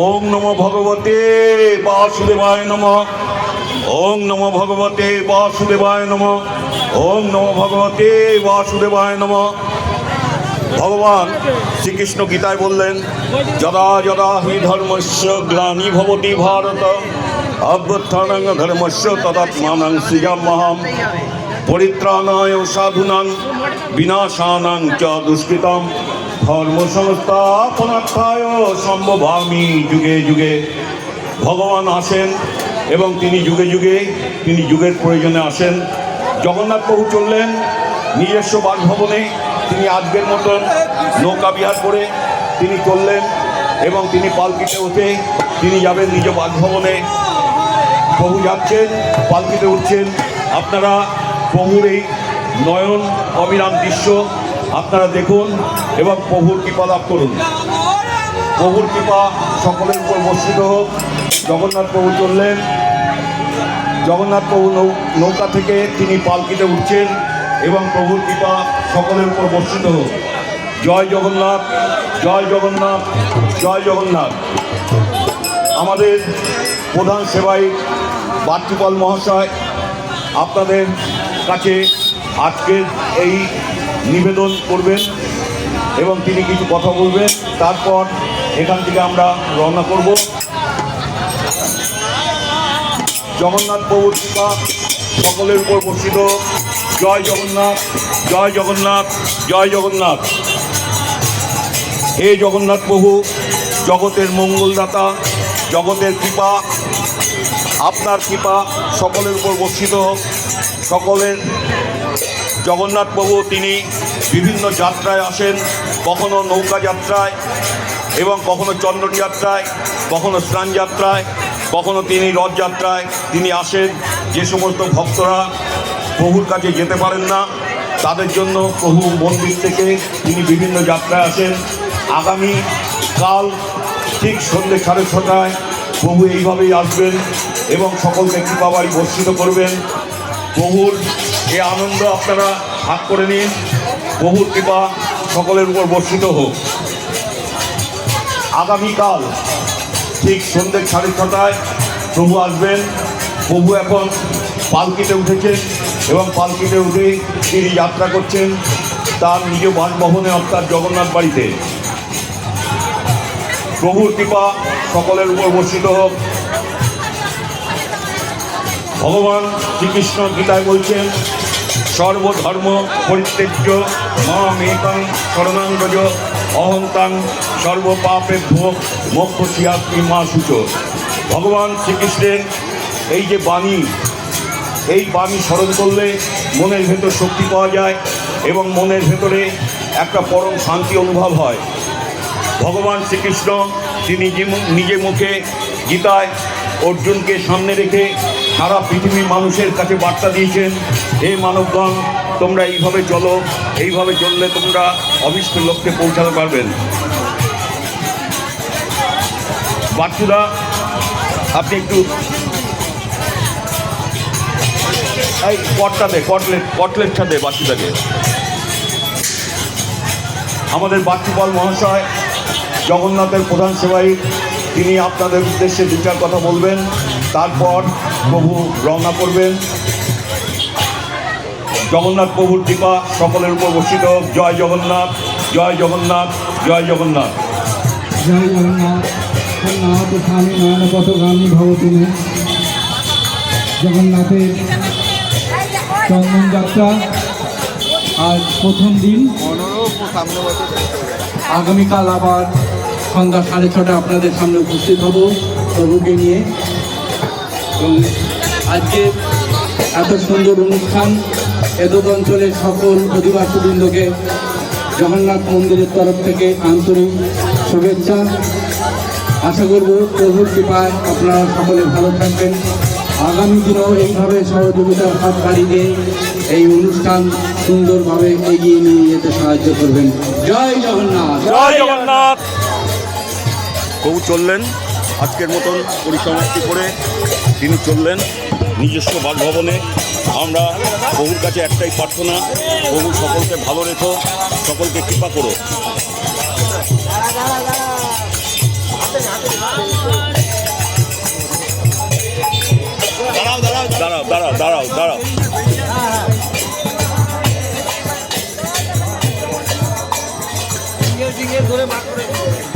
ওং নমো ভগবতে বাসুদেবায় নমঃ। ওং নমো ভগবতে বাসুদেবায় নমঃ। ওং নমো ভগবতে বাসুদেবায় নমঃ। ভগবান শ্রীকৃষ্ণ গীতায় বললেন, যদা যদা হি ধর্মস্য গ্লানি ভবতি ভারত অভ্যুত্থানং ধর্মস্য তদাত্মানং সৃজাম্যহম পরিত্রাণায় সাধুনাং বিনাশানাং চ দুষ্কৃতম ধর্ম সংস্থাপনার্থায় সম্ভবামি যুগে যুগে। ভগবান আসেন এবং তিনি যুগে যুগে, তিনি যুগের প্রয়োজনে আসেন। জগন্নাথ প্রভু চললেন নিজস্ব বাসভবনে। তিনি আজকের মতন নৌকা বিহার করে তিনি চললেন এবং তিনি পালকিতে উঠে তিনি যাবেন নিজ বাসভবনে। প্রভু যাচ্ছেন, পালকিতে উঠছেন। আপনারা প্রভুর এই নয়ন অবিরাম দৃশ্য আপনারা দেখুন এবং প্রভুর কৃপা লাভ করুন। প্রভুর কৃপা সকলের উপর বর্ষিত হোক। জগন্নাথ প্রভু চললেন, জগন্নাথ প্রভু নৌকা থেকে তিনি পালকিতে উঠছেন এবং প্রভুর কৃপা সকলের উপর বর্ষিত হোক। জয় জগন্নাথ, জয় জগন্নাথ, জয় জগন্নাথ। আমাদের প্রধান সেবাই বাট্টুপাল মহাশয় আপনাদের কাছে আজকের এই নিবেদন করবেন এবং তিনি কিছু কথা বলবেন। তারপর এখান থেকে আমরা রওনা করব। জগন্নাথ প্রভুর কৃপা সকলের উপর বর্ষিত। জয় জগন্নাথ, জয় জগন্নাথ, জয় জগন্নাথ। হে জগন্নাথ প্রভু, জগতের মঙ্গলদাতা, জগতের কৃপা, আপনার কৃপা সকলের উপর বর্ষিত হোক। সকলের জগন্নাথ প্রভু তিনি বিভিন্ন যাত্রায় আসেন, কখনো নৌকা যাত্রায় এবং কখনো চন্দন যাত্রায়, কখনো স্নান যাত্রায়, কখনো তিনি রথযাত্রায় তিনি আসেন। যে সমস্ত ভক্তরা প্রভুর কাছে যেতে পারেন না তাদের জন্য প্রভু মন্দির থেকে তিনি বিভিন্ন যাত্রায় আসেন। আগামী কাল ঠিক সন্ধ্যে 6:30 প্রভু এইভাবেই আসবেন এবং সকলকে কৃপাবাড়ি বর্ষিত করবেন। প্রভুর এই আনন্দ আপনারা ভাগ করে নিন। প্রভুর কৃপা সকলের উপর বর্ষিত হোক। আগামীকাল ঠিক সন্ধ্যে 6:30 প্রভু আসবেন। প্রভু এখন পালকিতে উঠেছেন এবং পালকিতে উঠে তিনি যাত্রা করছেন তার নিজ বাসভবনে অর্থাৎ জগন্নাথ বাড়িতে। প্রভুর কৃপা সকলের উপর বর্ষিত হোক। ভগবান শ্রীকৃষ্ণ গীতায় বলছেন, সর্বধর্ম পরিত্যজ্য মামেকং শরণং ব্রজ অহং তাং সর্বপাপেভ্যো মোক্ষয়িষ্যামি মা শুচো। ভগবান শ্রীকৃষ্ণের এই যে বাণী, এই বাণী স্মরণ করলে মনের ভেতর শক্তি পাওয়া যায় এবং মনের ভেতরে একটা পরম শান্তি অনুভব হয়। ভগবান শ্রীকৃষ্ণ তিনি নিজে মুখে গীতায় অর্জুনকে সামনে রেখে সারা পৃথিবীর মানুষের কাছে বার্তা দিয়েছেন, হে মানবগণ, তোমরা এইভাবে চলো, এইভাবে চললে তোমরা অভীষ্ট লক্ষ্যে পৌঁছাতে পারবেন। বাচ্চুদা আপনি একটু এই কটটা দে, কটলেটটা দে বাচ্চুদাকে। আমাদের বাট্টুপাল মহাশয় জগন্নাথের প্রধান সেবাই, তিনি আপনাদের উদ্দেশ্যে দু চার কথা বলবেন, তারপর প্রভু রওনা করবেন। জগন্নাথ প্রভুর কৃপা সকলের উপর বর্ষিত হোক। জয় জগন্নাথ, জয় জগন্নাথ, জয় জগন্নাথ। জয় জগন্নাথ। নাথ স্বামী নয়নপথগামী ভবতু মে। জগন্নাথের চন্দন যাত্রা আজ প্রথম দিন। আগামীকাল আবার সন্ধ্যা 6:30 আপনাদের সামনে উপস্থিত হব প্রভুকে নিয়ে। আজকে এত সুন্দর অনুষ্ঠান, এতদ অঞ্চলের সকল অধিবাসীবৃন্দকে জগন্নাথ মন্দিরের তরফ থেকে আন্তরিক শুভেচ্ছা। আশা করব প্রভুর কৃপায় আপনারা সকলে ভালো থাকবেন। আগামী দিনেও এইভাবে সহযোগিতার হাত বাড়িয়ে এই অনুষ্ঠান সুন্দরভাবে এগিয়ে নিয়ে যেতে সাহায্য করবেন। জয় জগন্নাথ, জয় জগন্নাথ। প্রভু চললেন আজকের মতন পরিসমাপ্তি করে তিনি চললেন নিজস্ব বাসভবনে। আমরা প্রভুর কাছে একটাই প্রার্থনা, প্রভু সকলকে ভালো রেখো, সকলকে কৃপা করো। দাঁড়াও দাঁড়াও দাঁড়াও দাঁড়াও ধরে